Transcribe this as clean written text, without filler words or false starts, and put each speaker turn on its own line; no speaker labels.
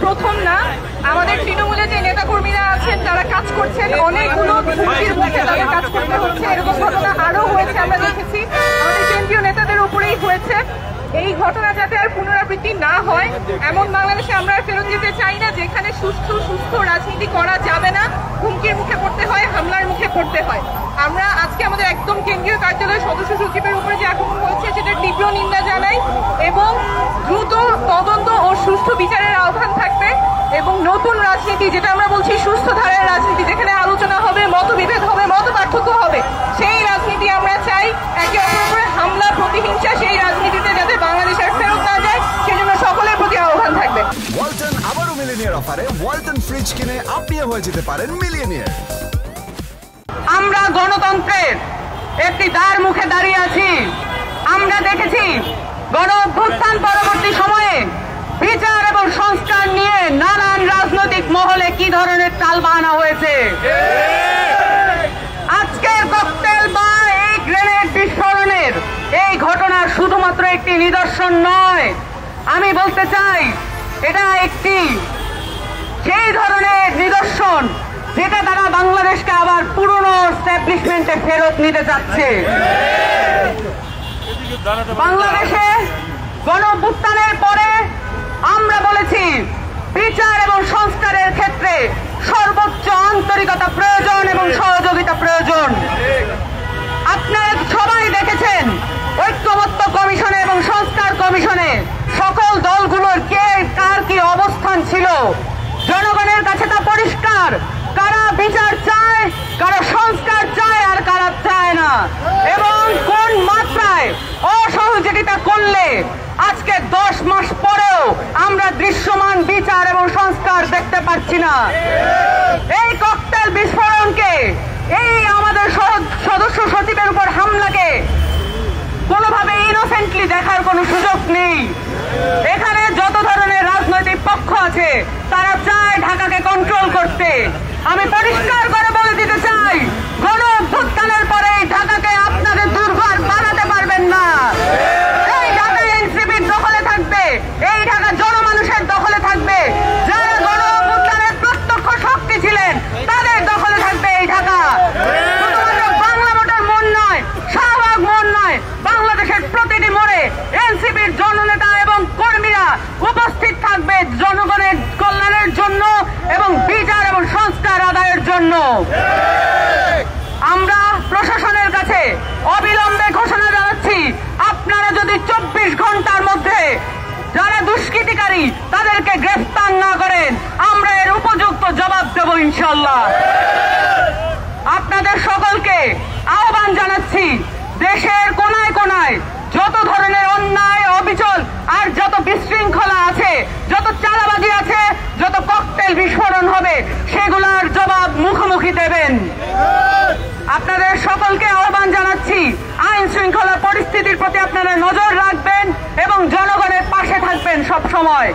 প্রথম না, আমাদের তৃণমূলে যে নেতাকর্মীরা আছেন তারা কাজ করছেন, অনেকগুলো ঝুঁকির মধ্যে তাদের কাজ করতে হচ্ছে। এরকম ঘটনা আরো হয়েছে, আমরা দেখেছি আমাদের কেন্দ্রীয় নেতাদের উপরেই হয়েছে। এই ঘটনা যাতে আর পুনরাবৃত্তি না হয়, এমন বাংলাদেশে আমরা ফেরত যেতে চাই না, যেখানে সুস্থ রাজনীতি করা যাবে না, হুমকির মুখে পড়তে হয়, হামলার মুখে পড়তে হয়। আমরা আজকে আমাদের একদম কেন্দ্রীয় কার্যালয়ের সদস্য সচিবের উপরে যে আক্রমণ হয়েছে সেটা তীব্র নিন্দা জানাই এবং দ্রুত তদন্ত ও সুষ্ঠু বিচারের আহ্বান থাকবে। এবং নতুন রাজনীতি, যেটা আমরা বলছি সুস্থ ধারার রাজনীতি, যেখানে আলোচনা হবে, মতবিভেদ হবে, মত পার্থক্য হবে, সেই রাজনীতি আমরা চাই। একে অপরের উপরে হামলা, প্রতিহিংসা, সেই রাজনীতিতে যাতে বাংলাদেশের ফেরত না যায়, সেজন্য সকলের প্রতি আহ্বান থাকবে।
ওয়ালটন আবারও মিলিয়নিয়ার অফারে ওয়ালটন ফ্রিজ কিনে আপনিও হয়ে যেতে পারেন মিলিয়নিয়ার।
আমরা গণতন্ত্রের একটি দ্বার মুখে দাঁড়িয়ে আছি। আমরা দেখেছি গণ অভ্যুত্থান পরবর্তী সময়ে বিচার এবং সংস্কার নিয়ে নানান রাজনৈতিক মহলে কি ধরনের তালবাহানা হয়েছে। আজকের ককটেল বা এই গ্রেনেড বিস্ফোরণের এই ঘটনা শুধুমাত্র একটি নিদর্শন নয়, আমি বলতে চাই এটা একটি সেই ধরনের নিদর্শন যেটা তারা বাংলাদেশকে আবার পুরনো এস্টাবলিশমেন্টে ফেরত নিতে যাচ্ছে। বাংলাদেশে গণ অভ্যুত্থানের পরে আমরা বলেছি বিচার এবং সংস্কারের ক্ষেত্রে সর্বোচ্চ আন্তরিকতা প্রয়োজন এবং সহযোগিতা প্রয়োজন। আপনারা সবাই দেখেছেন ঐক্যমত্য কমিশনে এবং সংস্কার কমিশনে সকল দলগুলোর কে কার কি অবস্থান ছিল। জনগণের কাছে তা পরিষ্কার, কারা বিচার চায়, কারা সংস্কার চায় আর কারা চায় না, এবং কোন মাত্রায় অসহযোগিতা করলে আজকে 10 মাস পরেও আমরা দৃশ্যমান বিচার এবং সংস্কার দেখতে পাচ্ছি না। এই ককটেল বিস্ফোরণকে, এই আমাদের সদস্য সচিবের উপর হামলাকে কোনোভাবে ইনোসেন্টলি দেখার কোনো সুযোগ নেই। এখানে যত ধরনের রাজনৈতিক পক্ষ আছে তারা চায় ঢাকাকে কন্ট্রোল করতে। আমি পরিষ্কার করে বলে দিতে চাই, গণ অভ্যুত্থানের পরে ঢাকাকে আপনাদের দুর্ঘর বানাতে পারবেন না। এই ঢাকা এনসিপির দখলে থাকবে, এই ঢাকা জনমানুষের দখলে থাকবে, যারা গণ অভ্যুত্থানের প্রত্যক্ষ শক্তি ছিলেন তাদের দখলে থাকবে এই ঢাকা। শুধুমাত্র বাংলা ভোটার মন নয়, শাহবাগ মন নয়, বাংলাদেশের প্রতিটি মোড়ে এনসিপির জননেতা এবং কর্মীরা উপস্থিত থাকবে জনগণের কল্যাণের জন্য এবং বিচার এবং সংস্কার আদায়ের জন্য। আমরা প্রশাসনের কাছে অবিলম্বে ঘোষণা জানাচ্ছি, আপনারা যদি 24 ঘন্টার মধ্যে যারা দুষ্কৃতিকারী তাদেরকে গ্রেফতার না করেন, আমরা এর উপযুক্ত জবাব দেব ইনশাআল্লাহ। আপনাদের সকলকে আহ্বান জানাচ্ছি, দেশের কোনায় কোনায় যত ধরনের অন্যায়, অবিচল আর যত বিশৃঙ্খলা আছে, যত চাঁদাবাজি আছে, যত ককটেল বিস্ফোরণ হবে, সেগুলোর জবাব মুখোমুখি দেবেন। আপনাদের সকলকে আহ্বান জানাচ্ছি, আইন শৃঙ্খলা পরিস্থিতির প্রতি আপনারা নজর রাখবেন এবং জনগণের পাশে থাকবেন সব সময়।